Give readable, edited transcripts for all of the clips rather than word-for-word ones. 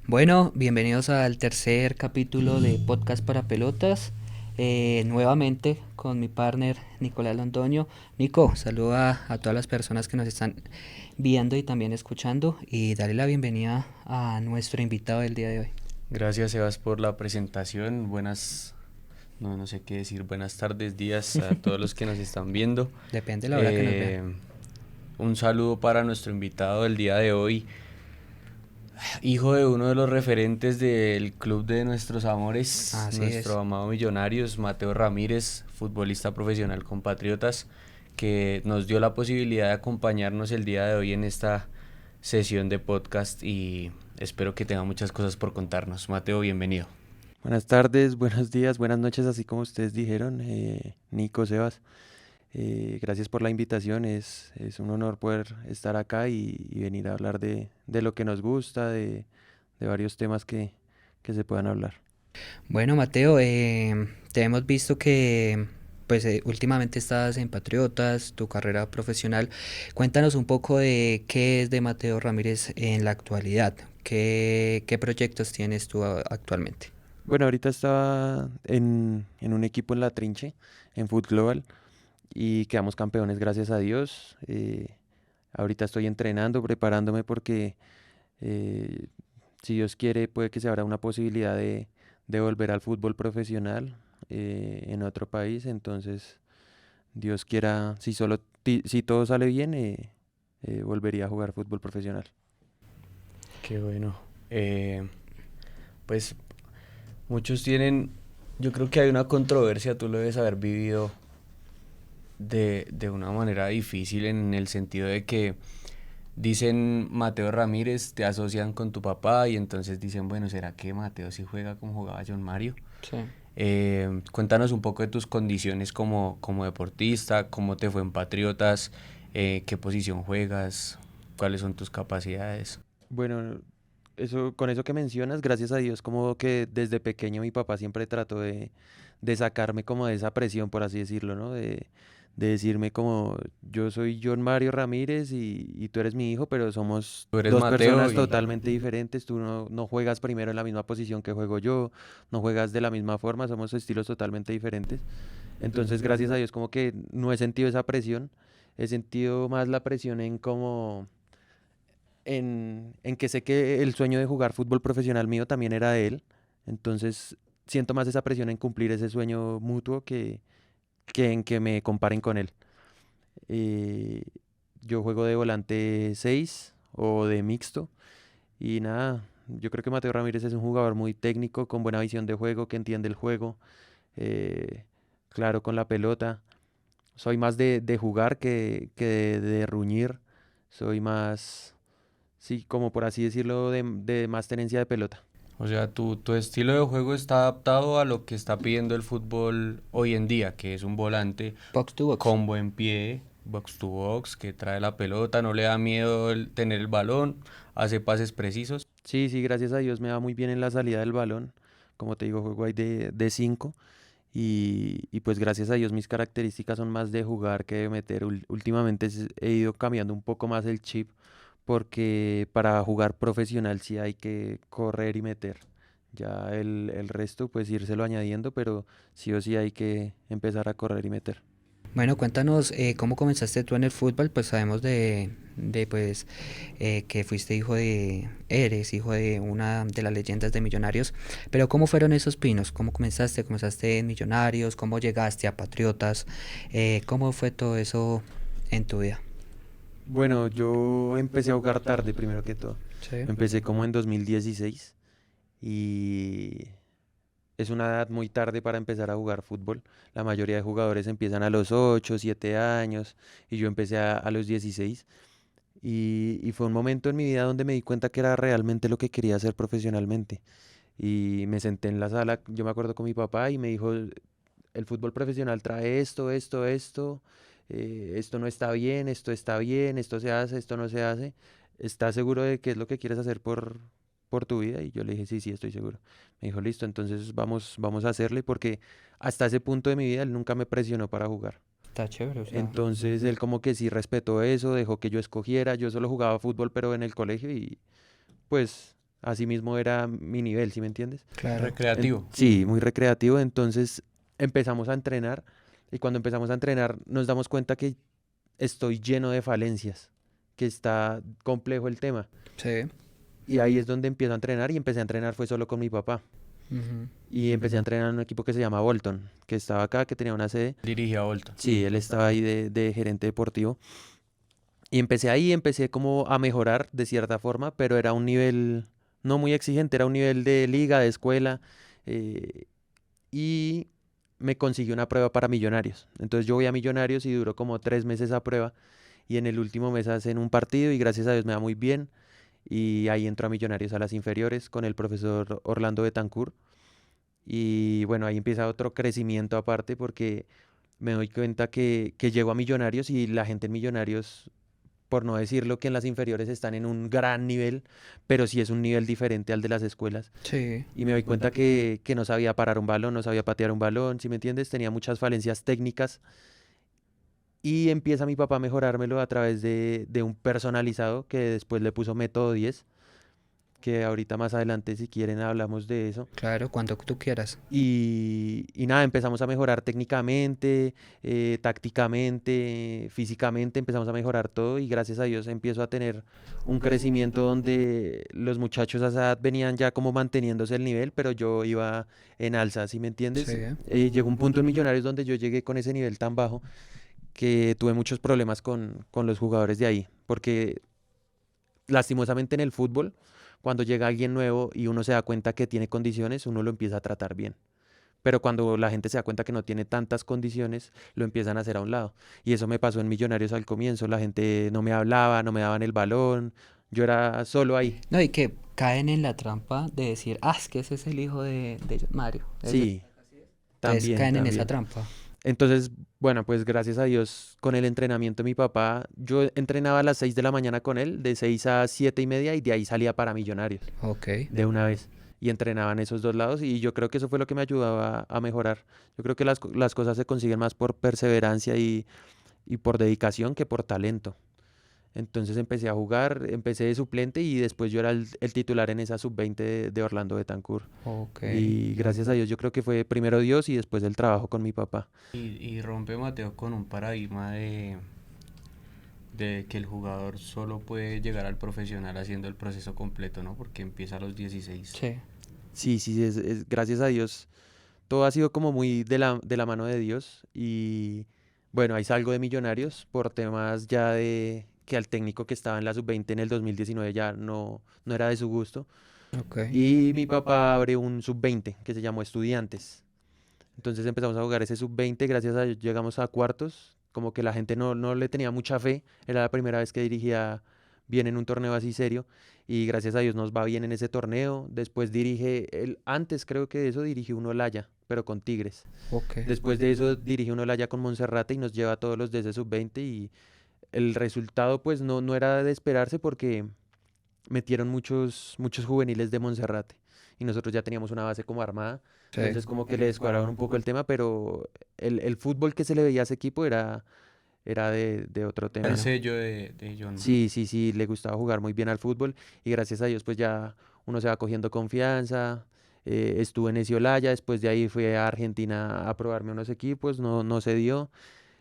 Bueno, bienvenidos al tercer capítulo de Podcast para Pelotas. Nuevamente con mi partner Nicolás Londoño. Nico, saluda a todas las personas que nos están viendo y también escuchando y dale la bienvenida a nuestro invitado del día de hoy. Gracias, Sebas, por la presentación. No sé qué decir, buenas tardes, días a todos los que nos están viendo. Depende de la hora que nos vean. Eh, un saludo para nuestro invitado del día de hoy, hijo de uno de los referentes del club de nuestros amores, Así nuestro es. amado Millonarios, Mateo Ramírez, futbolista profesional con Patriotas, que nos dio la posibilidad de acompañarnos el día de hoy en esta sesión de podcast y espero que tenga muchas cosas por contarnos. Mateo, bienvenido. Buenas tardes, buenos días, buenas noches, así como ustedes dijeron, Nico, Sebas, gracias por la invitación, es un honor poder estar acá y venir a hablar de lo que nos gusta, de varios temas que se puedan hablar. Bueno, Mateo, te hemos visto que últimamente estás en Patriotas, tu carrera profesional. Cuéntanos un poco de qué es de Mateo Ramírez en la actualidad. ¿Qué proyectos tienes tú actualmente? Bueno, ahorita estaba en un equipo en La Trinche, en Food Global, y quedamos campeones, gracias a Dios. Ahorita estoy entrenando, preparándome porque Eh, si Dios quiere, puede que se abra una posibilidad de volver al fútbol profesional en otro país. Entonces, Dios quiera, si todo sale bien, volvería a jugar fútbol profesional. Qué bueno. Pues muchos tienen, yo creo que hay una controversia, tú lo debes haber vivido de una manera difícil en el sentido de que dicen Mateo Ramírez, te asocian con tu papá y entonces dicen, bueno, ¿será que Mateo sí juega como jugaba John Mario? Sí. Cuéntanos un poco de tus condiciones como deportista, cómo te fue en Patriotas, qué posición juegas, cuáles son tus capacidades. Bueno, con eso que mencionas, gracias a Dios, como que desde pequeño mi papá siempre trató de sacarme como de esa presión, por así decirlo, ¿no? De decirme como, yo soy John Mario Ramírez y tú eres mi hijo, pero somos Tú eres dos Mateo personas y totalmente diferentes. Tú no juegas primero en la misma posición que juego yo, no juegas de la misma forma, somos estilos totalmente diferentes. Entonces, gracias a Dios, como que no he sentido esa presión, he sentido más la presión en como en que sé que el sueño de jugar fútbol profesional mío también era de él. Entonces siento más esa presión en cumplir ese sueño mutuo que en que me comparen con él. Eh, yo juego de volante 6 o de mixto y nada, yo creo que Mateo Ramírez es un jugador muy técnico, con buena visión de juego, que entiende el juego, eh, claro con la pelota. Soy más de jugar que de ruñir. Soy más, sí, como por así decirlo, de más tenencia de pelota. o sea, tu estilo de juego está adaptado a lo que está pidiendo el fútbol hoy en día, que es un volante Box to box. con buen pie, box to box, que trae la pelota, no le da miedo tener el balón, hace pases precisos. Sí, sí, gracias a Dios me va muy bien en la salida del balón. Como te digo, juego ahí de 5 y pues gracias a Dios mis características son más de jugar que de meter. Últimamente he ido cambiando un poco más el chip porque para jugar profesional sí hay que correr y meter. Ya el resto pues írselo añadiendo, pero sí o sí hay que empezar a correr y meter. Bueno, cuéntanos cómo comenzaste tú en el fútbol. Pues sabemos que fuiste eres hijo de una de las leyendas de Millonarios. Pero ¿cómo fueron esos pinos? ¿Cómo comenzaste? ¿Comenzaste en Millonarios? ¿Cómo llegaste a Patriotas? ¿Cómo fue todo eso en tu vida? Bueno, yo empecé a jugar tarde primero que todo. Sí. Empecé como en 2016 y es una edad muy tarde para empezar a jugar fútbol. La mayoría de jugadores empiezan a los 8, 7 años y yo empecé a los 16. Y fue un momento en mi vida donde me di cuenta que era realmente lo que quería hacer profesionalmente. Y me senté en la sala, yo me acuerdo con mi papá y me dijo, el fútbol profesional trae esto, esto, esto, esto no está bien, esto se hace, esto no se hace. ¿Estás seguro de qué es lo que quieres hacer por tu vida? Y yo le dije, sí, sí, estoy seguro. Me dijo, listo, entonces vamos a hacerle porque hasta ese punto de mi vida él nunca me presionó para jugar. Está chévere, o sea. Entonces él como que sí respetó eso, dejó que yo escogiera, yo solo jugaba fútbol pero en el colegio y pues Así mismo era mi nivel, ¿sí me entiendes? Claro. Recreativo. Sí, muy recreativo. Entonces empezamos a entrenar y cuando empezamos a entrenar nos damos cuenta que estoy lleno de falencias, que está complejo el tema. Sí. Y ahí es donde empiezo a entrenar y empecé a entrenar fue solo con mi papá. Ujú. Y empecé a entrenar en un equipo que se llama Bolton, que estaba acá, que tenía una sede. Dirigía a Bolton. Sí, él estaba ahí de gerente deportivo. Y empecé ahí, empecé como a mejorar de cierta forma, pero era un nivel no muy exigente, era un nivel de liga, de escuela. eh, y me consiguió una prueba para Millonarios. Entonces yo voy a Millonarios y duró como 3 meses a prueba. Y en el último mes hacen un partido y gracias a Dios me va muy bien. Y ahí entro a Millonarios a las inferiores con el profesor Orlando Betancourt. Y bueno, ahí empieza otro crecimiento aparte porque me doy cuenta que llego a Millonarios y la gente en Millonarios, por no decirlo que en las inferiores están en un gran nivel, pero sí es un nivel diferente al de las escuelas. Sí. Y me doy cuenta que no sabía parar un balón, no sabía patear un balón, ¿sí me entiendes? Tenía muchas falencias técnicas y empieza mi papá a mejorármelo a través de un personalizado que después le puso Método 10, que ahorita más adelante si quieren hablamos de eso. Claro, cuando tú quieras. Y nada, empezamos a mejorar técnicamente, tácticamente, físicamente, empezamos a mejorar todo y gracias a Dios empiezo a tener un crecimiento donde los muchachos a esa edad venían ya como manteniéndose el nivel, pero yo iba en alza, ¿sí me Sí. entiendes? Llegó un punto en Millonarios donde yo llegué con ese nivel tan bajo que tuve muchos problemas con los jugadores de ahí, porque lastimosamente en el fútbol, cuando llega alguien nuevo y uno se da cuenta que tiene condiciones, uno lo empieza a tratar bien. Pero cuando la gente se da cuenta que no tiene tantas condiciones, lo empiezan a hacer a un lado. Y eso me pasó en Millonarios al comienzo. La gente no me hablaba, no me daban el balón. Yo era solo ahí. No, y que caen en la trampa de decir, ah, es que ese es el hijo de Mario. Sí, Entonces también, caen en esa también. trampa. Entonces, bueno, pues gracias a Dios, con el entrenamiento de mi papá, yo entrenaba a las 6 de la mañana con él, de 6 a 7:30, y de ahí salía para Millonarios, Ok. de una vez. Y entrenaba en esos dos lados, y yo creo que eso fue lo que me ayudaba a mejorar. Yo creo que las cosas se consiguen más por perseverancia y por dedicación que por talento. Entonces empecé a jugar, empecé de suplente y después yo era el titular en esa sub-20 de Orlando Betancourt. Ok. Y gracias a Dios yo creo que fue primero Dios y después el trabajo con mi papá. Y rompe Mateo con un paradigma de que el jugador solo puede llegar al profesional haciendo el proceso completo, ¿no? Porque empieza a los 16. Sí. Sí, sí, gracias a Dios. Todo ha sido como muy de la mano de Dios. Y bueno, ahí salgo de Millonarios por temas ya de que al técnico que estaba en la sub-20 en el 2019 ya no era de su gusto. Ok. Y mi papá abre un sub-20 que se llamó Estudiantes. Entonces empezamos a jugar ese sub-20, gracias a Dios llegamos a cuartos, como que la gente no le tenía mucha fe, era la primera vez que dirigía bien en un torneo así serio y gracias a Dios nos va bien en ese torneo. Después antes creo que de eso dirigió un Olaya, pero con Tigres. Ok. Después de eso dirige un Olaya con Monserrate y nos lleva a todos los de ese sub-20 y el resultado pues no era de esperarse porque metieron muchos juveniles de Monserrate y nosotros ya teníamos una base como armada, Sí. entonces como que le descuadraron un poco el tema, pero el fútbol que se le veía a ese equipo era de otro tema, El ¿no? sello de John. Sí, sí, sí, le gustaba jugar muy bien al fútbol y gracias a Dios pues ya uno se va cogiendo confianza. Estuve en ese Olaya, después de ahí fui a Argentina a probarme unos equipos, no se dio.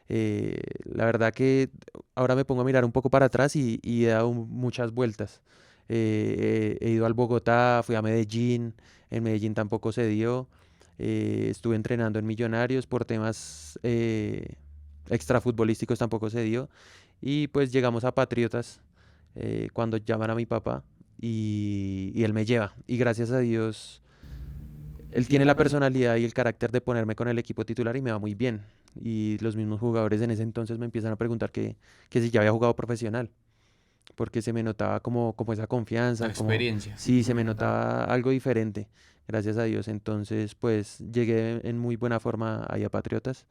La verdad que ahora me pongo a mirar un poco para atrás y he dado muchas vueltas. He ido al Bogotá, fui a Medellín, en Medellín tampoco se dio. Estuve entrenando en Millonarios por temas extrafutbolísticos tampoco se dio. Y pues llegamos a Patriotas cuando llaman a mi papá y él me lleva. Y gracias a Dios, él tiene la personalidad y el carácter de ponerme con el equipo titular y me va muy bien. Y los mismos jugadores en ese entonces me empiezan a preguntar que si ya había jugado profesional, porque se me notaba como esa La confianza, como experiencia. sí, se me notaba algo diferente, gracias a Dios. Entonces, pues llegué en muy buena forma ahí a Patriotas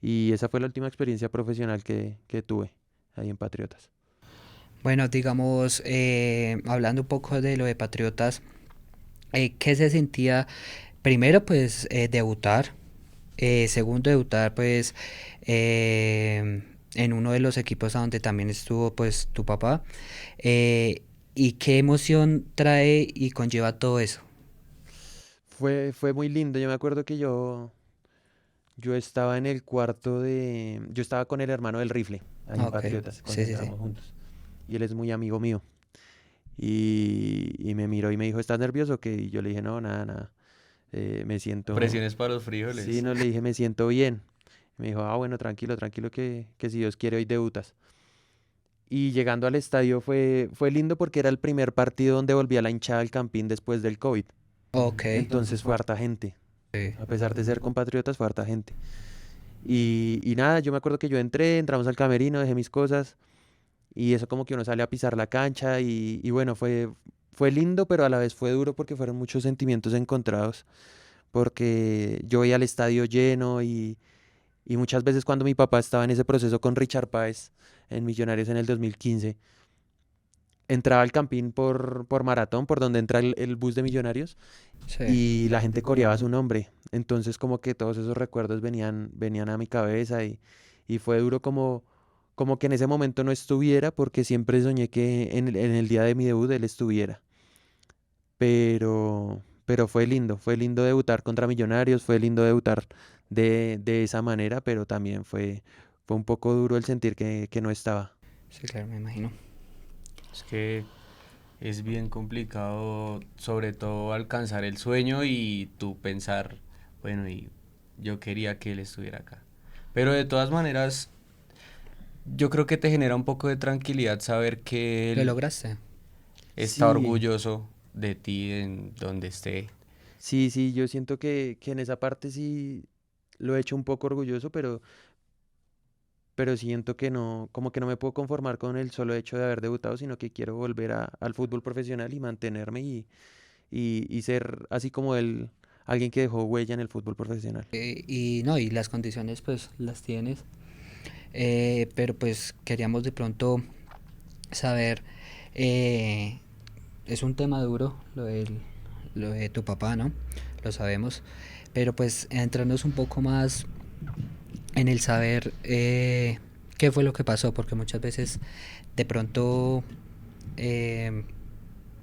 y esa fue la última experiencia profesional que tuve ahí en Patriotas. Bueno, digamos, hablando un poco de lo de Patriotas, ¿qué se sentía? Primero, pues, debutar. Segundo, debutar, pues, en uno de los equipos a donde también estuvo, pues, tu papá. ¿Y qué emoción trae y conlleva todo eso? Fue muy lindo. Yo me acuerdo que yo estaba en el cuarto de... Yo estaba con el hermano del rifle, ahí en Ok, Patriotas, cuando sí, sí, sí. entramos juntos. Y él es muy amigo mío. Y me miró y me dijo, ¿estás nervioso? Que y yo le dije, no, nada, nada. Me siento... Presiones para los Sí, frijoles. no, le dije, me siento bien. Me dijo, ah, bueno, tranquilo, tranquilo, que si Dios quiere hoy debutas. Y llegando al estadio fue lindo porque era el primer partido donde volvía la hinchada al Campín después del COVID. Ok. Entonces fue harta gente. Sí. A pesar de ser compatriotas, fue harta gente. Y nada, yo me acuerdo que yo entramos al camerino, dejé mis cosas y eso como que uno sale a pisar la cancha y bueno, fue lindo, pero a la vez fue duro porque fueron muchos sentimientos encontrados, porque yo veía el estadio lleno y muchas veces cuando mi papá estaba en ese proceso con Richard Páez en Millonarios en el 2015, entraba al Campín por Maratón, por donde entra el bus de Millonarios, Sí. y la gente coreaba su nombre. Entonces como que todos esos recuerdos venían a mi cabeza y fue duro como que en ese momento no estuviera, porque siempre soñé que en el día de mi debut él estuviera. Pero fue lindo debutar contra Millonarios, fue lindo debutar de esa manera, pero también fue un poco duro el sentir que no estaba. Sí, claro, me imagino. Es que es bien complicado, sobre todo alcanzar el sueño y tú pensar, bueno, y yo quería que él estuviera acá. Pero de todas maneras, yo creo que te genera un poco de tranquilidad saber que ¿Lo él lograste? está Sí, orgulloso de ti en donde esté. sí, sí, yo siento que en esa parte sí lo he hecho un poco orgulloso, pero siento que no, como que no me puedo conformar con el solo hecho de haber debutado, sino que quiero volver al fútbol profesional y mantenerme y ser así como él, alguien que dejó huella en el fútbol profesional. Y no, y las condiciones pues las tienes. Pero pues queríamos de pronto saber, eh, es un tema duro lo de tu papá, ¿no? Lo sabemos. Pero pues entrarnos un poco más en el saber qué fue lo que pasó, porque muchas veces de pronto eh,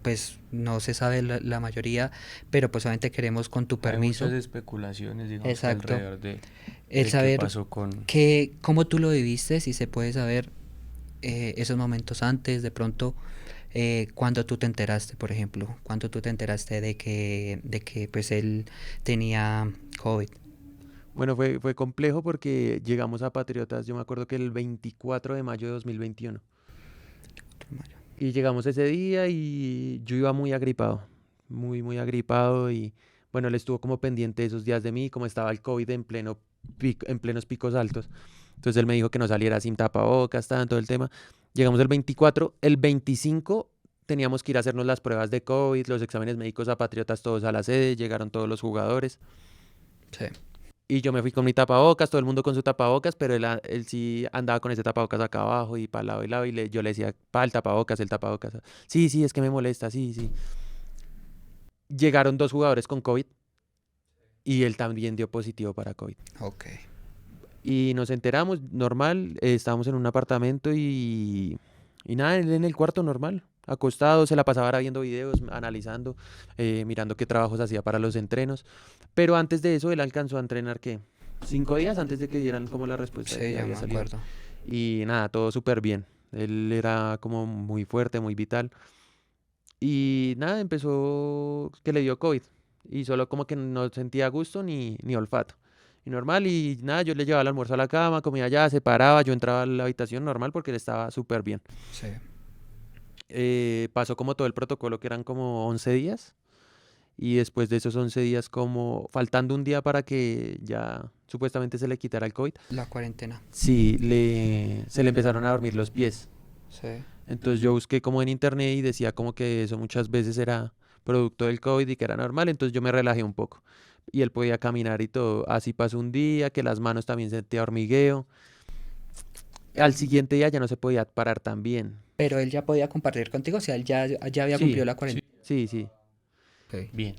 pues no se sabe la mayoría, pero pues solamente queremos con tu Hay muchas permiso, especulaciones, digamos que exacto, alrededor el de qué saber pasó con... cómo tú lo viviste, si se puede saber esos momentos antes, de pronto, cuando tú te enteraste, por ejemplo, cuando tú te enteraste de que pues él tenía COVID. Bueno, fue complejo porque llegamos a Patriotas, yo me acuerdo que el 24 de mayo de 2021. Y llegamos ese día y yo iba muy agripado, muy agripado y bueno, él estuvo como pendiente de esos días de mí, como estaba el COVID en plenos picos altos. Entonces él me dijo que no saliera sin tapabocas, todo el tema. Llegamos el 24, el 25 teníamos que ir a hacernos las pruebas de COVID, los exámenes médicos a Patriotas todos a la sede, llegaron todos los jugadores. Sí. Y yo me fui con mi tapabocas, todo el mundo con su tapabocas, pero él sí andaba con ese tapabocas acá abajo y para lado y lado. Yo le decía, pa, el tapabocas, el tapabocas. Sí, sí, es que me molesta, sí, sí. Llegaron dos jugadores con COVID y él también dio positivo para COVID. Ok. Y nos enteramos, normal, estábamos en un apartamento y nada, él en el cuarto normal, acostado, se la pasaba era viendo videos, analizando, mirando qué trabajos hacía para los entrenos. Pero antes de eso, él alcanzó a entrenar, ¿qué? 5 días antes de que dieran como la respuesta de Sí, que ya había me salido. acuerdo. Y nada, todo súper bien. Él era como muy fuerte, muy vital. Y nada, empezó que le dio COVID. Y solo como que no sentía gusto ni olfato. Y normal, y nada, yo le llevaba el almuerzo a la cama, comía allá, se paraba, yo entraba a la habitación normal porque él estaba súper bien. Sí. Pasó como todo el protocolo, que eran como 11 días. Y después de esos 11 días, como faltando un día para que ya supuestamente se le quitara el COVID, La cuarentena. sí, se le empezaron a dormir los pies. Sí. Entonces yo busqué como en internet y decía como que eso muchas veces era producto del COVID y que era normal, entonces yo me relajé un poco. Y él podía caminar y todo. Así pasó un día, que las manos también sentía hormigueo. Al siguiente día ya no se podía parar tan bien. Pero él ya podía compartir contigo, o sea, él ya había cumplido Sí, la cuarentena. sí, sí. Ok. Bien.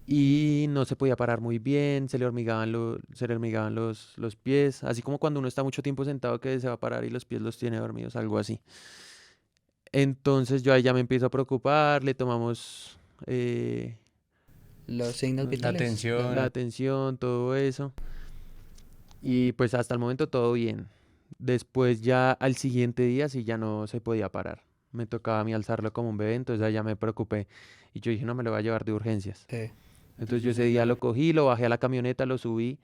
Y no se podía parar muy bien, se le hormigaban los pies, así como cuando uno está mucho tiempo sentado que se va a parar y los pies los tiene dormidos, algo así. Entonces yo ahí ya me empiezo a preocupar, le tomamos Los signos La vitales. atención. la atención, todo eso. Y pues hasta el momento todo bien. Después ya al siguiente día sí ya no se podía parar. Me tocaba a mí alzarlo como un bebé, entonces ahí ya me preocupé. Y yo dije, no, me lo voy a llevar de urgencias. Sí. Entonces yo ese día lo cogí, lo bajé a la camioneta, lo subí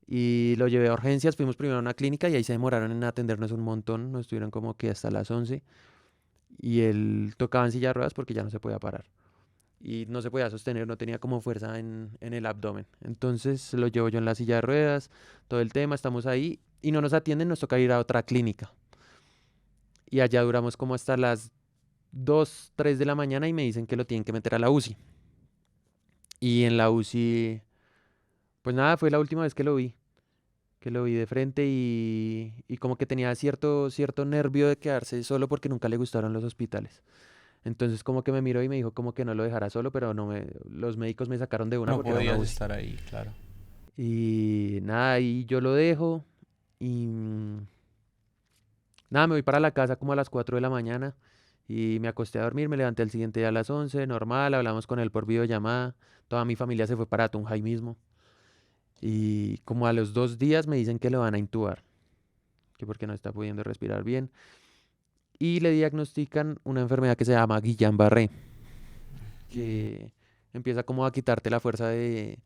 y lo llevé a urgencias. Fuimos primero a una clínica y ahí se demoraron en atendernos un montón. Nos estuvieron como que hasta las 11. Y él tocaba en silla de ruedas porque ya no se podía parar. Y no se podía sostener, no tenía como fuerza en el abdomen. Entonces lo llevo yo en la silla de ruedas, todo el tema, estamos ahí y no nos atienden, nos toca ir a otra clínica. Y allá duramos como hasta las 2 3 de la mañana y me dicen que lo tienen que meter a la UCI. Y en la UCI, pues nada, fue la última vez que lo vi de frente y como que tenía cierto nervio de quedarse solo porque nunca le gustaron los hospitales. Entonces como que me miró y me dijo como que no lo dejara solo, pero los médicos me sacaron de una No porque era una podías UCI. estar ahí, claro. Y nada, y yo lo dejo y nada, me voy para la casa como a las 4 de la mañana y me acosté a dormir, me levanté el siguiente día a las 11 normal, hablamos con él por videollamada, toda mi familia se fue para Tunja ahí mismo y como a los 2 días me dicen que lo van a intubar, que porque no está pudiendo respirar bien y le diagnostican una enfermedad que se llama Guillain-Barré, que empieza como a quitarte la fuerza de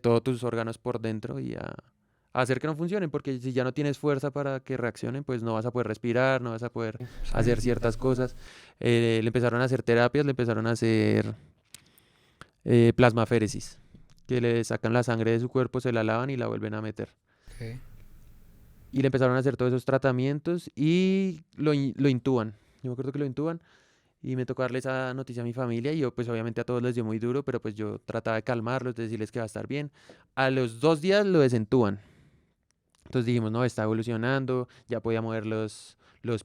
todos tus órganos por dentro y a hacer que no funcionen, porque si ya no tienes fuerza para que reaccionen, pues no vas a poder respirar, no vas a poder hacer ciertas cosas. Le empezaron a hacer terapias, le empezaron a hacer plasmaféresis, que le sacan la sangre de su cuerpo, se la lavan y la vuelven a meter. Ok. Y le empezaron a hacer todos esos tratamientos y lo intuban. Yo me acuerdo que lo intuban. Y me tocó darle esa noticia a mi familia y yo pues obviamente a todos les dio muy duro, pero pues yo trataba de calmarlos, de decirles que va a estar bien. A los 2 días lo desentúan. Entonces dijimos, no, está evolucionando, ya podía mover los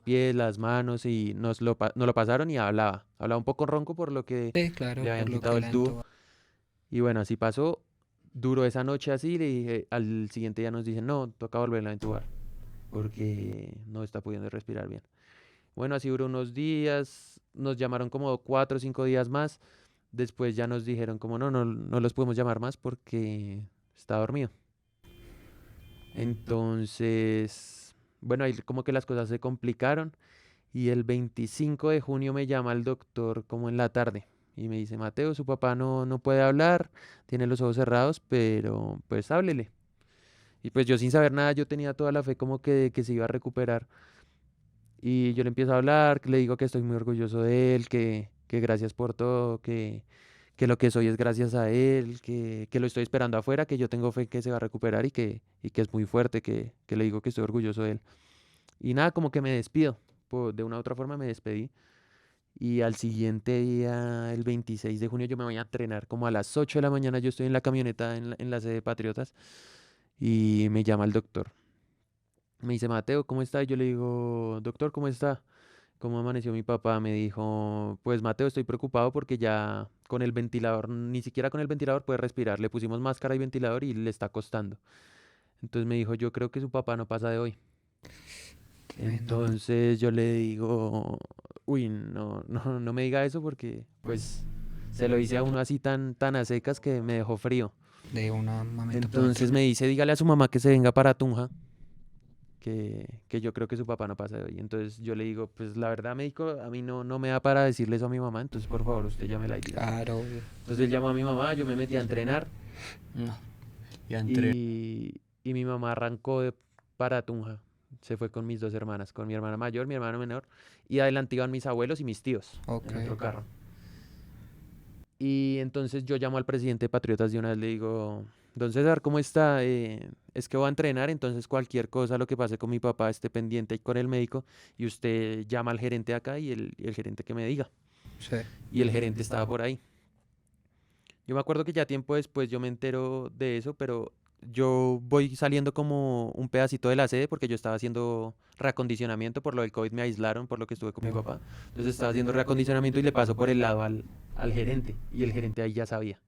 pies, las manos y nos lo pasaron y hablaba. Hablaba un poco ronco por lo que Sí, claro, le habían por lo quitado que el la tubo. entuba. Y bueno, así pasó. Duró esa noche así, le dije, al siguiente día nos dicen, no, toca volverla a entubar porque no está pudiendo respirar bien. Bueno, así duró unos días, nos llamaron como 4 o 5 días más. Después ya nos dijeron como no los podemos llamar más porque está dormido. Entonces, bueno, ahí como que las cosas se complicaron y el 25 de junio me llama el doctor como en la tarde y me dice, Mateo, su papá no puede hablar, tiene los ojos cerrados, pero pues háblele. Y pues yo sin saber nada, yo tenía toda la fe como que se iba a recuperar. Y yo le empiezo a hablar, le digo que estoy muy orgulloso de él, que gracias por todo, que lo que soy es gracias a él, que lo estoy esperando afuera, que yo tengo fe que se va a recuperar y que es muy fuerte, que le digo que estoy orgulloso de él. Y nada, como que me despido, de una u otra forma me despedí. Y al siguiente día, el 26 de junio, yo me voy a entrenar como a las 8 de la mañana, yo estoy en la camioneta en la sede de Patriotas y me llama el doctor. Me dice, Mateo, ¿cómo está? Y yo le digo, doctor, ¿cómo está? ¿Cómo amaneció mi papá? Me dijo, pues Mateo, estoy preocupado porque ya con el ventilador, ni siquiera con el ventilador puede respirar. Le pusimos máscara y ventilador y le está costando. Entonces me dijo, yo creo que su papá no pasa de hoy. Bueno, Entonces yo le digo, uy, no me diga eso porque pues se lo hice a uno así tan a secas que me dejó frío. de un momento para otro. Entonces me dice, dígale a su mamá que se venga para Tunja que yo creo que su papá no pasa de hoy. Entonces yo le digo, pues la verdad, médico, a mí no me da para decirle eso a mi mamá, entonces por favor usted llámela y dígale. Claro, obvio. Entonces él llamó a mi mamá, yo me metí a entrenar No. Y entre... y mi mamá arrancó para Tunja. Se fue con mis dos hermanas, con mi hermana mayor, mi hermano menor, y adelante iban mis abuelos y mis tíos Ok. en otro carro. Y entonces yo llamo al presidente de Patriotas de una vez, le digo, don César, ¿cómo está? Es que voy a entrenar, entonces cualquier cosa, lo que pase con mi papá, esté pendiente ahí con el médico y usted llama al gerente acá y el gerente que me diga. Sí. Y el gerente estaba por ahí. Yo me acuerdo que ya tiempo después yo me entero de eso, pero yo voy saliendo como un pedacito de la sede porque yo estaba haciendo reacondicionamiento, por lo del COVID me aislaron, por lo que estuve con mi papá. Entonces estaba haciendo reacondicionamiento y le paso por el lado al gerente y el gerente ahí ya sabía.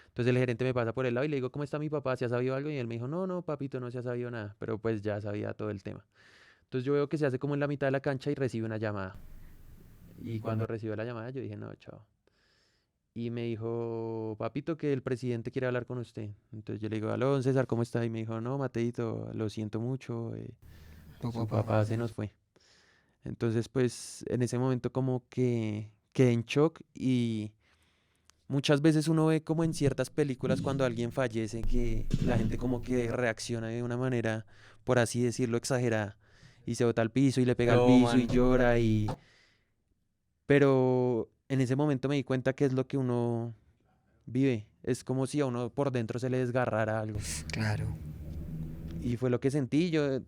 Entonces el gerente me pasa por el lado y le digo, ¿cómo está mi papá? ¿Se ha sabido algo? Y él me dijo, no, papito, no se ha sabido nada, pero pues ya sabía todo el tema. Entonces yo veo que se hace como en la mitad de la cancha y recibe una llamada. Y cuando recibió la llamada yo dije, no, chao. Y me dijo, papito, que el presidente quiere hablar con usted. Entonces yo le digo, aló, don César, ¿cómo está? Y me dijo, no, Mateito, lo siento mucho, Tu su papá. papá se nos fue. Entonces, pues, en ese momento como que quedé en shock y muchas veces uno ve como en ciertas películas cuando alguien fallece que la gente como que reacciona de una manera, por así decirlo, exagerada. Y se bota al piso y le pega al piso y Broman. llora y... Pero en ese momento me di cuenta que es lo que uno vive. Es como si a uno por dentro se le desgarrara algo. Claro. Y fue lo que sentí. Yo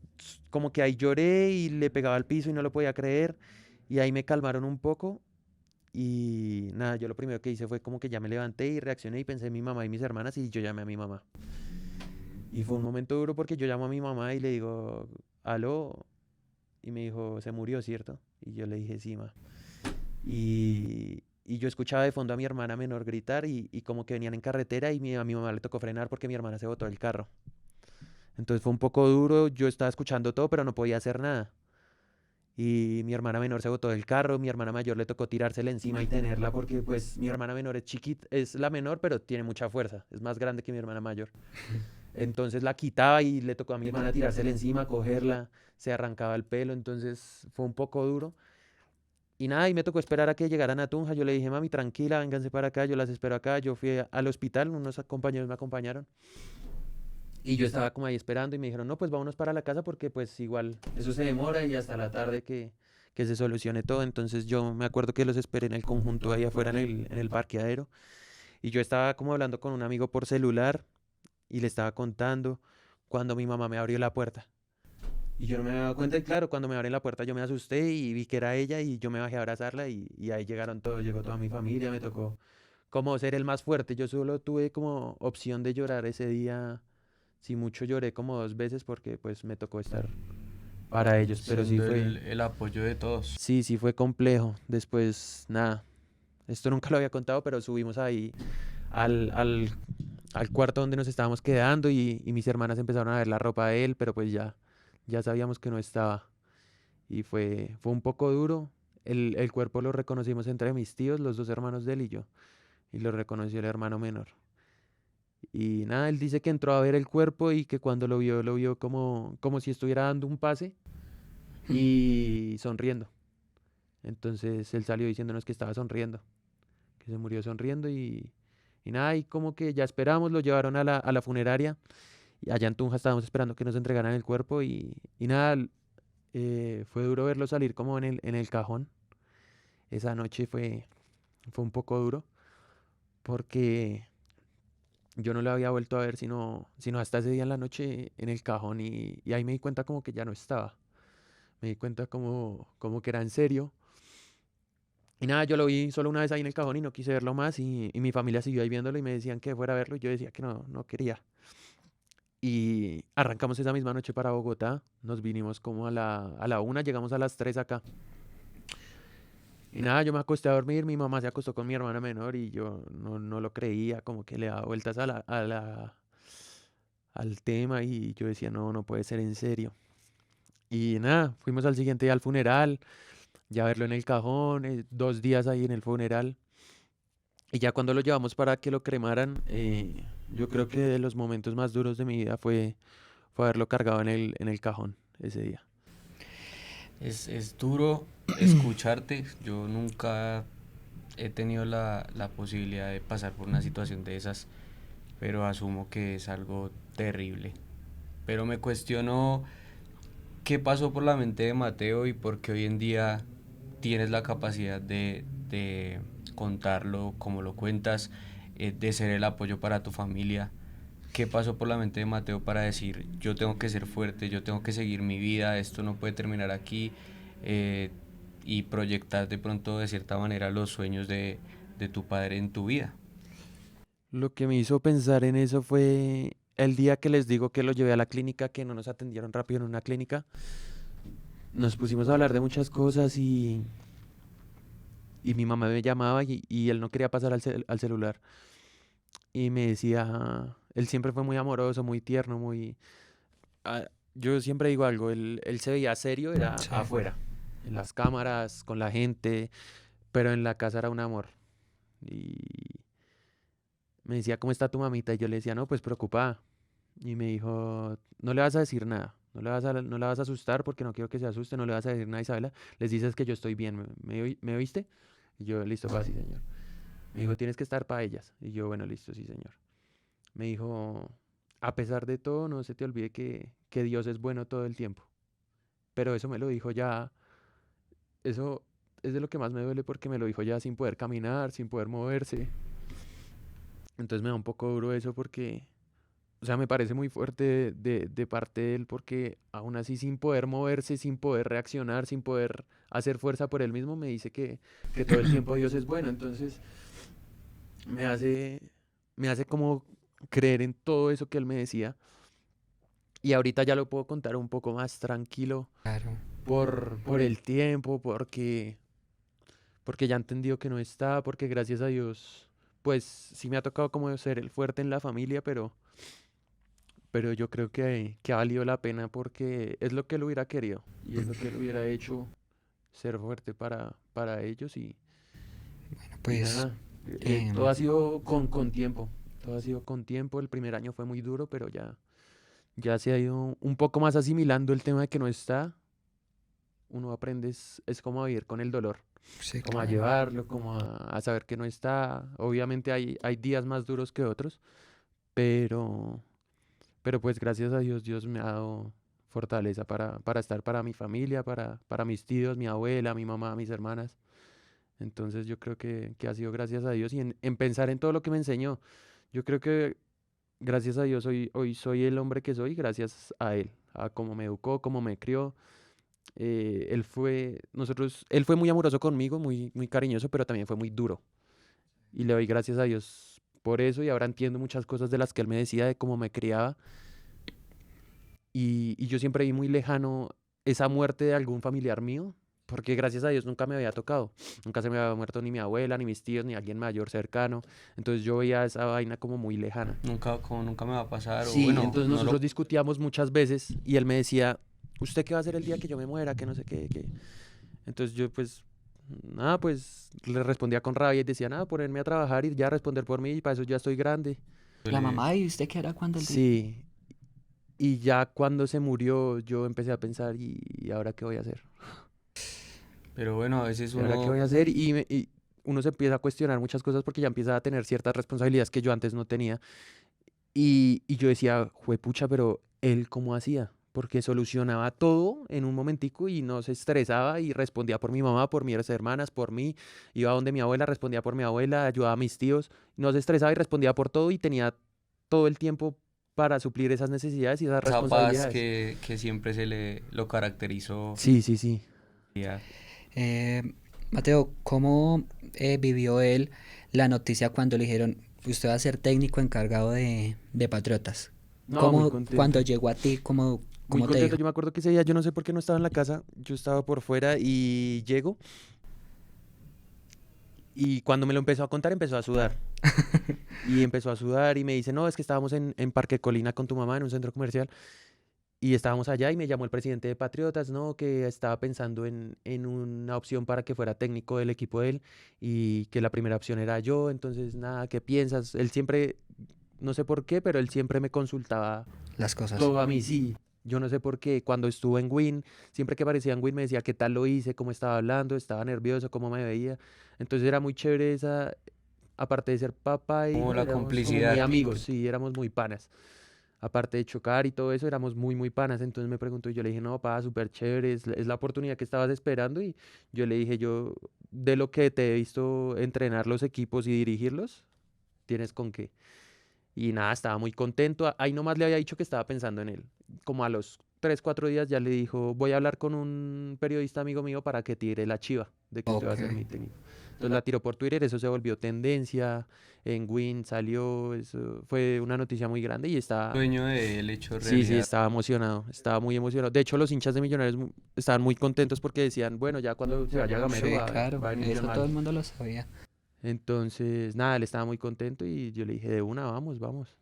como que ahí lloré y le pegaba al piso y no lo podía creer. Y ahí me calmaron un poco. Y nada, yo lo primero que hice fue como que ya me levanté y reaccioné y pensé en mi mamá y mis hermanas y yo llamé a mi mamá. Y fue un momento duro porque yo llamo a mi mamá y le digo, aló. Y me dijo, se murió, ¿cierto? Y yo le dije, sí, ma. Y yo escuchaba de fondo a mi hermana menor gritar y como que venían en carretera y a mi mamá le tocó frenar porque mi hermana se botó del carro. Entonces fue un poco duro, yo estaba escuchando todo, pero no podía hacer nada. Y mi hermana menor se botó del carro, mi hermana mayor le tocó tirársela encima y tenerla porque pues mi hermana menor es chiquita, es la menor, pero tiene mucha fuerza, es más grande que mi hermana mayor. Entonces la quitaba y le tocó a mi hermana tirársela encima, cogerla, se arrancaba el pelo, entonces fue un poco duro. Y nada, y me tocó esperar a que llegaran a Tunja. Yo le dije, mami, tranquila, vénganse para acá, yo las espero acá. Yo fui al hospital, unos compañeros me acompañaron. Y yo estaba como ahí esperando y me dijeron, no, pues vámonos para la casa porque pues igual eso se demora y hasta la tarde que se solucione todo. Entonces yo me acuerdo que los esperé en el conjunto ahí afuera en el parqueadero. Y yo estaba como hablando con un amigo por celular y le estaba contando cuando mi mamá me abrió la puerta. Y yo no me había dado cuenta y claro, cuando me abren la puerta yo me asusté y vi que era ella y yo me bajé a abrazarla y ahí llegaron todos, llegó toda mi familia, me tocó como ser el más fuerte. Yo solo tuve como opción de llorar ese día. Si mucho lloré como 2 veces porque pues me tocó estar para ellos, pero sí Siendo fue, el apoyo de todos. sí fue complejo. Después, nada, esto nunca lo había contado, pero subimos ahí al, al, al cuarto donde nos estábamos quedando y mis hermanas empezaron a ver la ropa de él, pero pues ya sabíamos que no estaba. Y fue un poco duro. El cuerpo lo reconocimos entre mis tíos, los dos hermanos de él y yo, y lo reconoció el hermano menor. Y nada, él dice que entró a ver el cuerpo y que cuando lo vio como si estuviera dando un pase y sonriendo. Entonces él salió diciéndonos que estaba sonriendo, que se murió sonriendo y nada, y como que ya esperamos, lo llevaron a la funeraria y allá en Tunja estábamos esperando que nos entregaran el cuerpo y nada, fue duro verlo salir como en el cajón. Esa noche fue un poco duro porque yo no lo había vuelto a ver sino hasta ese día en la noche en el cajón y ahí me di cuenta como que ya no estaba. Me di cuenta como que era en serio. Y nada, yo lo vi solo una vez ahí en el cajón y no quise verlo más y mi familia siguió ahí viéndolo y me decían que fuera a verlo y yo decía que no quería. Y arrancamos esa misma noche para Bogotá, nos vinimos como a la 1, llegamos a las 3 acá. Y nada, yo me acosté a dormir, mi mamá se acostó con mi hermana menor y yo no lo creía, como que le daba vueltas al tema y yo decía, no puede ser en serio. Y nada, fuimos al siguiente día al funeral, ya verlo en el cajón, 2 días ahí en el funeral. Y ya cuando lo llevamos para que lo cremaran, yo creo que de los momentos más duros de mi vida fue haberlo cargado en el cajón ese día. Es duro escucharte. Yo nunca he tenido la posibilidad de pasar por una situación de esas, pero asumo que es algo terrible. Pero me cuestiono qué pasó por la mente de Mateo y por qué hoy en día tienes la capacidad de contarlo como lo cuentas, de ser el apoyo para tu familia. ¿Qué pasó por la mente de Mateo para decir, yo tengo que ser fuerte, yo tengo que seguir mi vida, esto no puede terminar aquí, eh, y proyectar de pronto de cierta manera los sueños de tu padre en tu vida? Lo que me hizo pensar en eso fue el día que les digo que lo llevé a la clínica, que no nos atendieron rápido en una clínica. Nos pusimos a hablar de muchas cosas y mi mamá me llamaba y él no quería pasar al celular. Y me decía, él siempre fue muy amoroso, muy tierno, muy... yo siempre digo algo, él se veía serio, era Sí. afuera. en las cámaras, con la gente, pero en la casa era un amor. Y me decía, ¿cómo está tu mamita? Y yo le decía, no, pues preocupada. Y me dijo, no le vas a decir nada, no la vas a asustar porque no quiero que se asuste, no le vas a decir nada a Isabela, les dices que yo estoy bien, ¿me oíste? Y yo, listo, pa, sí, señor. Me dijo, tienes que estar para ellas. Y yo, bueno, listo, sí, señor. Me dijo, a pesar de todo, no se te olvide que Dios es bueno todo el tiempo. Pero eso me lo dijo ya, eso es de lo que más me duele porque me lo dijo ya sin poder caminar, sin poder moverse. Entonces me da un poco duro eso porque, o sea, me parece muy fuerte de parte de él porque aún así sin poder moverse, sin poder reaccionar, sin poder hacer fuerza por él mismo, me dice que todo el tiempo Dios es bueno. Entonces me hace, me hace como creer en todo eso que él me decía. Y ahorita ya lo puedo contar un poco más tranquilo Claro. por el tiempo, porque ya entendió que no está, porque gracias a Dios, pues sí me ha tocado como ser el fuerte en la familia, pero yo creo que ha valido la pena porque es lo que él hubiera querido y es lo que él hubiera hecho ser fuerte para ellos y Pues nada, em, todo ha sido con tiempo, todo ha sido con tiempo, el primer año fue muy duro, pero ya se ha ido un poco más asimilando el tema de que no está, uno aprende es como a vivir con el dolor, sí, como a claro. llevarlo, como a saber que no está, obviamente hay días más duros que otros, pero... Pero pues gracias a Dios, Dios me ha dado fortaleza para estar para mi familia, para mis tíos, mi abuela, mi mamá, mis hermanas. Entonces yo creo que ha sido gracias a Dios y en pensar en todo lo que me enseñó. Yo creo que gracias a Dios hoy soy el hombre que soy gracias a él, a cómo me educó, cómo me crió. Él fue muy amoroso conmigo, muy cariñoso, pero también fue muy duro. Y le doy gracias a Dios por eso y ahora entiendo muchas cosas de las que él me decía, de cómo me criaba. Y yo siempre vi muy lejano esa muerte de algún familiar mío, porque gracias a Dios nunca me había tocado. Nunca se me había muerto ni mi abuela, ni mis tíos, ni alguien mayor cercano. Entonces yo veía esa vaina como muy lejana. Nunca, como nunca me va a pasar, o Sí, bueno, entonces no lo... nosotros discutíamos muchas veces y él me decía, ¿usted qué va a hacer el día que yo me muera? Que no sé qué. Entonces yo pues, nada, pues le respondía con rabia y decía, nada, ponerme a trabajar y ya responder por mí, y para eso ya estoy grande. La mamá, ¿y usted qué era cuando él dijo? Sí, y ya cuando se murió yo empecé a pensar, ¿y ahora qué voy a hacer? Pero bueno, a veces ¿Y ahora qué voy uno... a hacer? Y uno se empieza a cuestionar muchas cosas porque ya empieza a tener ciertas responsabilidades que yo antes no tenía. Y yo decía, juepucha, pero él cómo hacía, porque solucionaba todo en un momentico y no se estresaba y respondía por mi mamá, por mis hermanas, por mí. Iba donde mi abuela, respondía por mi abuela, ayudaba a mis tíos. No se estresaba y respondía por todo y tenía todo el tiempo para suplir esas necesidades y esas Esa paz responsabilidades. que siempre se le lo caracterizó. Sí, sí, sí. Ya. Eh, Mateo, ¿cómo vivió él la noticia cuando le dijeron, usted va a ser técnico encargado de Patriotas? No, muy ¿Cómo, cuando contento. llegó a ti, Muy cómo te contento. dijo? Yo me acuerdo que ese día yo no sé por qué no estaba en la casa. Yo estaba por fuera y llego. Y cuando me lo empezó a contar, empezó a sudar. Y empezó a sudar y me dice, no, es que estábamos en Parque Colina con tu mamá en un centro comercial. Y estábamos allá y me llamó el presidente de Patriotas, ¿no? Que estaba pensando en una opción para que fuera técnico del equipo de él y que la primera opción era yo. Entonces, nada, ¿qué piensas? Él siempre, no sé por qué, pero él siempre me consultaba Las cosas. todo a mí, sí. Yo no sé por qué. Cuando estuve en Win, siempre que aparecía en Win me decía qué tal lo hice, cómo estaba hablando, estaba nervioso, cómo me veía. Entonces era muy chévere esa, aparte de ser papá e Como hijo, la éramos como muy complicidad. amigos, sí, éramos muy panas. Aparte de chocar y todo eso, éramos muy panas. Entonces me preguntó y yo le dije, no, papá, súper chévere, es la oportunidad que estabas esperando. Y yo le dije, yo, de lo que te he visto entrenar los equipos y dirigirlos, tienes con qué. Y nada, estaba muy contento. Ahí nomás le había dicho que estaba pensando en él. Como a los 3, 4 días ya le dijo, voy a hablar con un periodista amigo mío para que tire la chiva de que usted va Ok. a ser mi técnico. Entonces la tiró por Twitter, eso se volvió tendencia, en Win salió, eso fue una noticia muy grande y estaba, Sueño de él hecho sí, sí, realidad. estaba emocionado, estaba muy emocionado. De hecho, los hinchas de Millonarios estaban muy contentos porque decían, bueno, ya cuando se vaya Gamero Sí, claro, va a venir John eso todo el Mario. mundo lo sabía. Entonces, nada, él estaba muy contento y yo le dije, de una, vamos, vamos.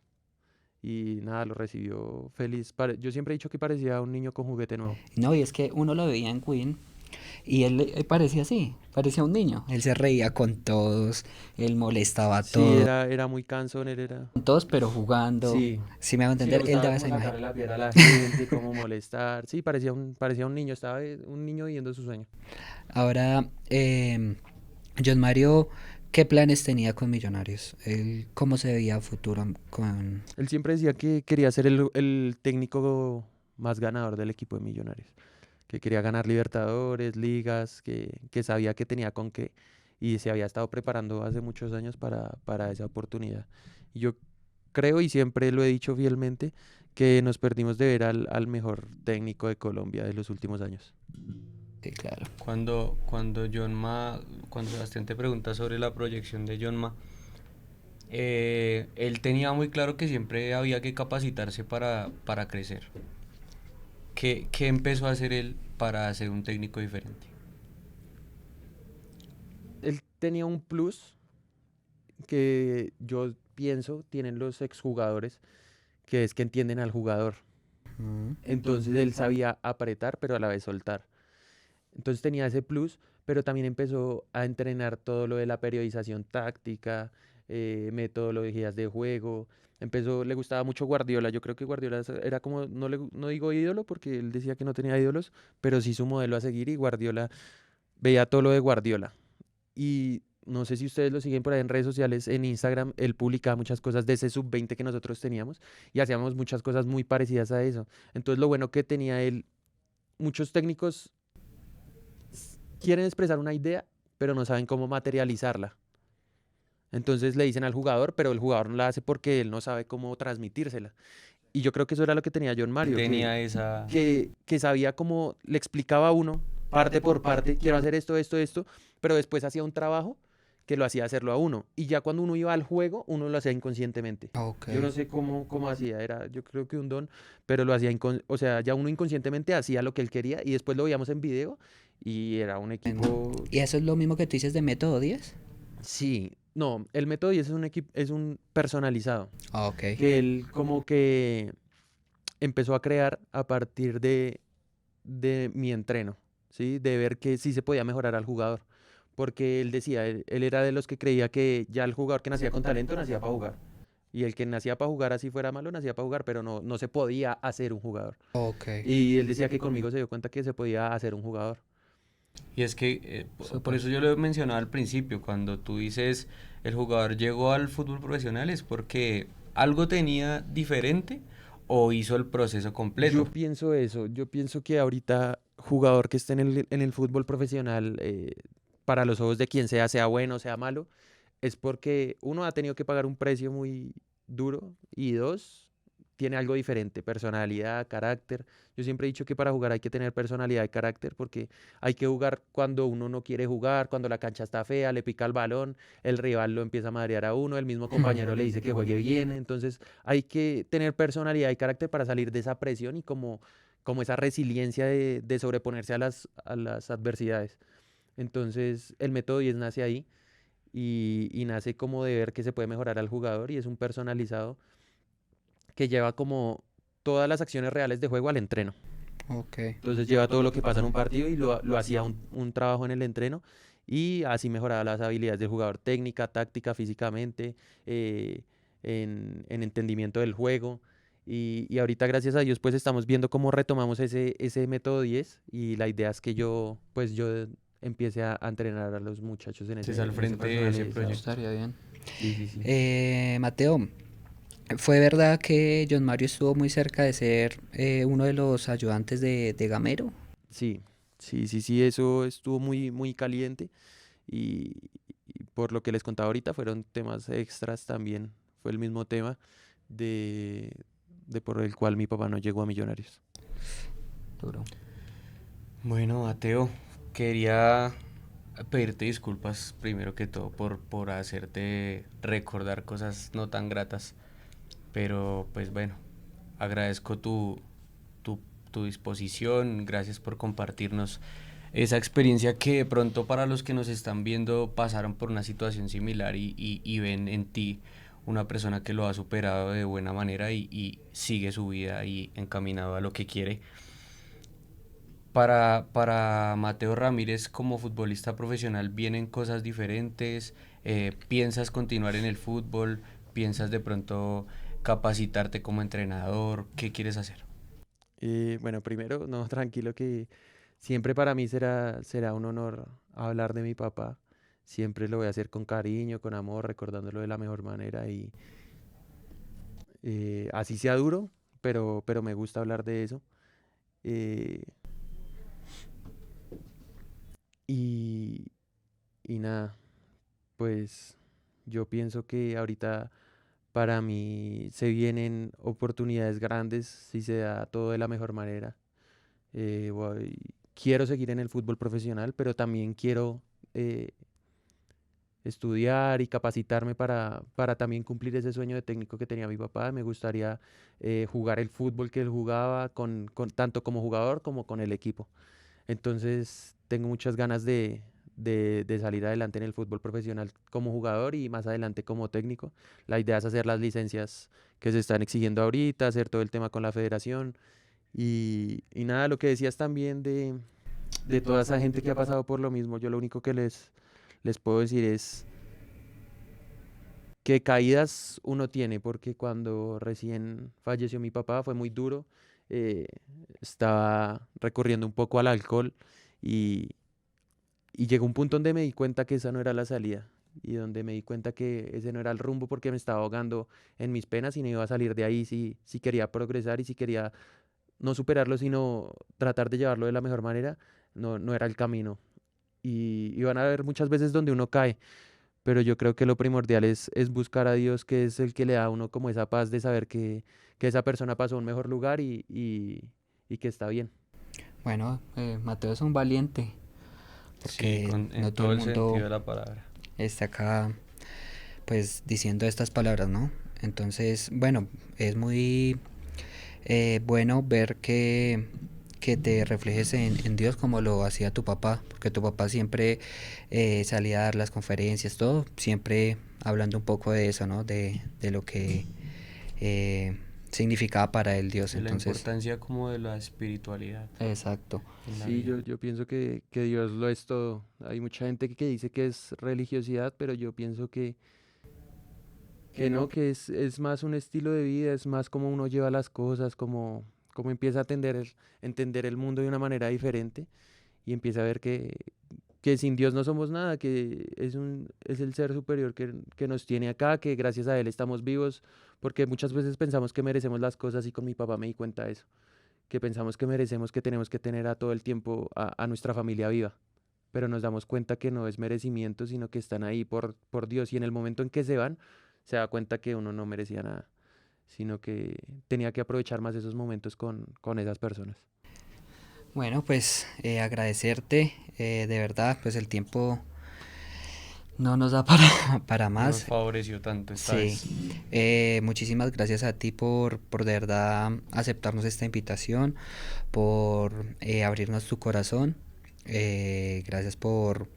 Y nada, lo recibió feliz. Yo siempre he dicho que parecía un niño con juguete nuevo. No, y es que uno lo veía en Win Y él parecía así, parecía un niño. Él se reía con todos, él molestaba a Sí, todos, era muy cansón, él era... con todos, pero jugando. Sí, Si me hago sí, le entender, él gustaba daba como esa imagen. sacarle la piedra a la gente, como molestar. Sí, parecía un niño, estaba un niño viviendo su sueño. Ahora, John Mario, ¿qué planes tenía con Millonarios? Él, ¿cómo se veía a futuro con... Él siempre decía que quería ser el técnico más ganador del equipo de Millonarios, que quería ganar Libertadores, ligas, que sabía que tenía con qué y se había estado preparando hace muchos años para esa oportunidad. Y yo creo y siempre lo he dicho fielmente que nos perdimos de ver al mejor técnico de Colombia de los últimos años. Sí, claro. Cuando Sebastián te pregunta sobre la proyección de Jonma, él tenía muy claro que siempre había que capacitarse para crecer. ¿Qué empezó a hacer él para ser un técnico diferente? Él tenía un plus que yo pienso tienen los exjugadores, que es que entienden al jugador. Mm. Entonces él sabía apretar, pero a la vez soltar. Entonces tenía ese plus, pero también empezó a entrenar todo lo de la periodización táctica, metodologías de juego. Le gustaba mucho Guardiola. Yo creo que Guardiola era como, no digo ídolo porque él decía que no tenía ídolos, pero sí su modelo a seguir y Guardiola veía todo lo de Guardiola. Y no sé si ustedes lo siguen por ahí en redes sociales, en Instagram, él publicaba muchas cosas de ese sub-20 que nosotros teníamos y hacíamos muchas cosas muy parecidas a eso. Entonces lo bueno que tenía él, muchos técnicos quieren expresar una idea, pero no saben cómo materializarla. Entonces le dicen al jugador, pero el jugador no la hace porque él no sabe cómo transmitírsela. Y yo creo que eso era lo que tenía John Él Mario, tenía esa... que sabía cómo le explicaba a uno, parte por parte, quiero hacer esto, esto, esto, pero después hacía un trabajo que lo hacía hacerlo a uno. Y ya cuando uno iba al juego, uno lo hacía inconscientemente. Ok. Yo no sé cómo hacía, era yo creo que un don, pero lo hacía, o sea, ya uno inconscientemente hacía lo que él quería y después lo veíamos en video y era un equipo. ¿Y eso es lo mismo que tú dices de método 10? Sí, no, el método 10 es un equipo, es un personalizado, Ah, ok. que él como que empezó a crear a partir de mi entreno, ¿sí? De ver que sí se podía mejorar al jugador. Porque él decía, él era de los que creía que ya el jugador que nacía con talento nacía para jugar. Y el que nacía para jugar así fuera malo, nacía para jugar, pero no se podía hacer un jugador. Ok. Y él decía que conmigo se dio cuenta que se podía hacer un jugador. Y es que, por Súper. eso yo lo he mencionado al principio, cuando tú dices el jugador llegó al fútbol profesional es porque algo tenía diferente o hizo el proceso completo. Yo pienso eso, yo pienso que ahorita jugador que esté en el fútbol profesional, para los ojos de quien sea, sea bueno, sea malo, es porque uno ha tenido que pagar un precio muy duro y dos, tiene algo diferente, personalidad, carácter. Yo siempre he dicho que para jugar hay que tener personalidad y carácter porque hay que jugar cuando uno no quiere jugar, cuando la cancha está fea, le pica el balón, el rival lo empieza a madrear a uno, el mismo compañero le dice que juegue bien. Entonces hay que tener personalidad y carácter para salir de esa presión y como esa resiliencia de sobreponerse a las adversidades. Entonces el método 10 nace ahí y nace como de ver que se puede mejorar al jugador y es un personalizado que lleva como todas las acciones reales de juego al entreno. Ok. Entonces lleva todo lo que pasa en un partido y lo hacía un trabajo en el entreno y así mejoraba las habilidades del jugador, técnica, táctica, físicamente, eh, en entendimiento del juego. Y ahorita, gracias a Dios, pues estamos viendo cómo retomamos ese método 10 y la idea es que yo empiece a entrenar a los muchachos en Estés al ese frente de ese personalizado. proyecto. Estaría bien. Sí, sí, sí. Mateo, ¿fue verdad que John Mario estuvo muy cerca de ser uno de los ayudantes de Gamero? Sí, sí, sí, sí, eso estuvo muy, muy caliente y por lo que les contaba ahorita fueron temas extras también, fue el mismo tema de, de por el cual mi papá no llegó a Millonarios. Duro. Bueno, Mateo, quería pedirte disculpas primero que todo por hacerte recordar cosas no tan gratas, pero pues bueno, agradezco tu, tu disposición, gracias por compartirnos esa experiencia que de pronto para los que nos están viendo pasaron por una situación similar y ven en ti una persona que lo ha superado de buena manera y sigue su vida y encaminado a lo que quiere. Para Mateo Ramírez como futbolista profesional vienen cosas diferentes. ¿Piensas continuar en el fútbol? ¿Piensas de pronto capacitarte como entrenador? ¿Qué quieres hacer? Bueno, primero, no, tranquilo que siempre para mí será un honor hablar de mi papá. Siempre lo voy a hacer con cariño, con amor, recordándolo de la mejor manera y así sea duro, pero me gusta hablar de eso. Eh, y, y nada, pues yo pienso que ahorita para mí se vienen oportunidades grandes si se da todo de la mejor manera. Quiero seguir en el fútbol profesional, pero también quiero eh, estudiar y capacitarme para también cumplir ese sueño de técnico que tenía mi papá. Me gustaría jugar el fútbol que él jugaba tanto como jugador como con el equipo. Entonces tengo muchas ganas de salir adelante en el fútbol profesional como jugador y más adelante como técnico. La idea es hacer las licencias que se están exigiendo ahorita, hacer todo el tema con la federación y nada, lo que decías también de toda esa gente que ha pasado por lo mismo, yo lo único que les puedo decir es que caídas uno tiene, porque cuando recién falleció mi papá fue muy duro, eh, estaba recurriendo un poco al alcohol y, y llegó un punto donde me di cuenta que esa no era la salida y donde me di cuenta que ese no era el rumbo porque me estaba ahogando en mis penas y no iba a salir de ahí si quería progresar y si quería no superarlo, sino tratar de llevarlo de la mejor manera, no era el camino. Y van a haber muchas veces donde uno cae, pero yo creo que lo primordial es buscar a Dios, que es el que le da a uno como esa paz de saber que esa persona pasó a un mejor lugar y que está bien. Bueno, Mateo es un valiente, Sí, porque en no todo todo el el sentido mundo de la palabra. está acá pues diciendo estas palabras, ¿no? Entonces, bueno, es muy bueno ver que te reflejes en Dios como lo hacía tu papá, porque tu papá siempre salía a dar las conferencias, todo, siempre hablando un poco de eso, ¿no? De lo que eh, significaba para él Dios. De la Entonces, importancia como de la espiritualidad exacto. en la Sí, vida. yo pienso que Dios lo es todo. Hay mucha gente que dice que es religiosidad, pero yo pienso que no, que es más un estilo de vida, es más como uno lleva las cosas, como empieza a entender el mundo de una manera diferente y empieza a ver que sin Dios no somos nada, que es el ser superior que nos tiene acá, que gracias a Él estamos vivos, porque muchas veces pensamos que merecemos las cosas y con mi papá me di cuenta de eso, que pensamos que merecemos, que tenemos que tener a todo el tiempo a nuestra familia viva, pero nos damos cuenta que no es merecimiento, sino que están ahí por Dios y en el momento en que se van, se da cuenta que uno no merecía nada, sino que tenía que aprovechar más esos momentos con esas personas. Bueno, pues agradecerte, de verdad, pues el tiempo no nos da para, para No nos más. favoreció tanto esta Sí, vez. muchísimas gracias a ti por de verdad aceptarnos esta invitación, por abrirnos tu corazón. Gracias por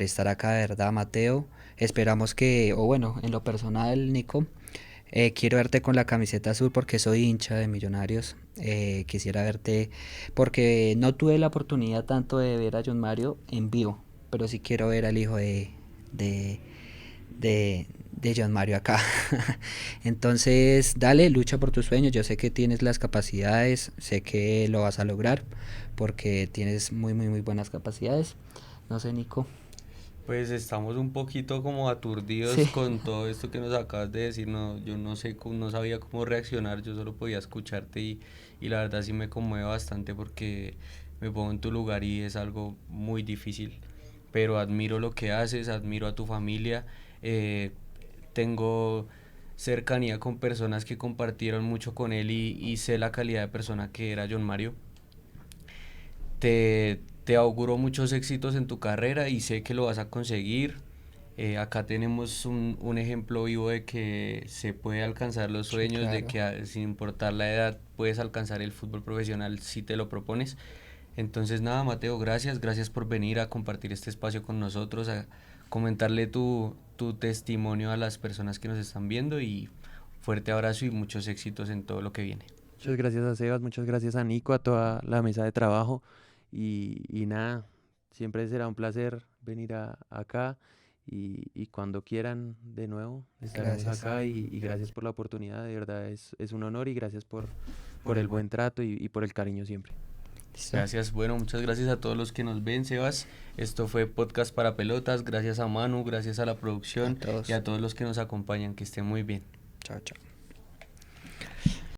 estar acá, de verdad, Mateo. Esperamos que, o bueno, en lo personal, Nico, quiero verte con la camiseta azul porque soy hincha de Millonarios. Quisiera verte porque no tuve la oportunidad tanto de ver a John Mario en vivo, pero sí quiero ver al hijo de, de John Mario acá. Entonces, dale, lucha por tus sueños. Yo sé que tienes las capacidades, sé que lo vas a lograr porque tienes muy, muy, muy buenas capacidades. No sé, Nico. Pues estamos un poquito como aturdidos Sí. con todo esto que nos acabas de decir. No, yo no sé, no sabía cómo reaccionar, yo solo podía escucharte y la verdad sí me conmueve bastante porque me pongo en tu lugar y es algo muy difícil. Pero admiro lo que haces, admiro a tu familia. eh, Tengo cercanía con personas que compartieron mucho con él y sé la calidad de persona que era John Mario. Te auguro muchos éxitos en tu carrera y sé que lo vas a conseguir. Acá tenemos un ejemplo vivo de que se puede alcanzar los Sí, sueños, de claro. que sin importar la edad puedes alcanzar el fútbol profesional si te lo propones. Entonces nada, Mateo, gracias por venir a compartir este espacio con nosotros, a comentarle tu testimonio a las personas que nos están viendo y fuerte abrazo y muchos éxitos en todo lo que viene. Muchas gracias a Sebas, muchas gracias a Nico, a toda la mesa de trabajo. y nada, siempre será un placer venir acá y cuando quieran de nuevo estaremos Gracias. acá y gracias por la oportunidad, de verdad es un honor y gracias por el buen trato y por el cariño siempre. ¿Listo? Gracias, bueno, muchas gracias a todos los que nos ven, Sebas. Esto fue Podcast para Pelotas. Gracias a Manu, gracias a la producción A todos. y a todos los que nos acompañan. Que estén muy bien. Chao, chao.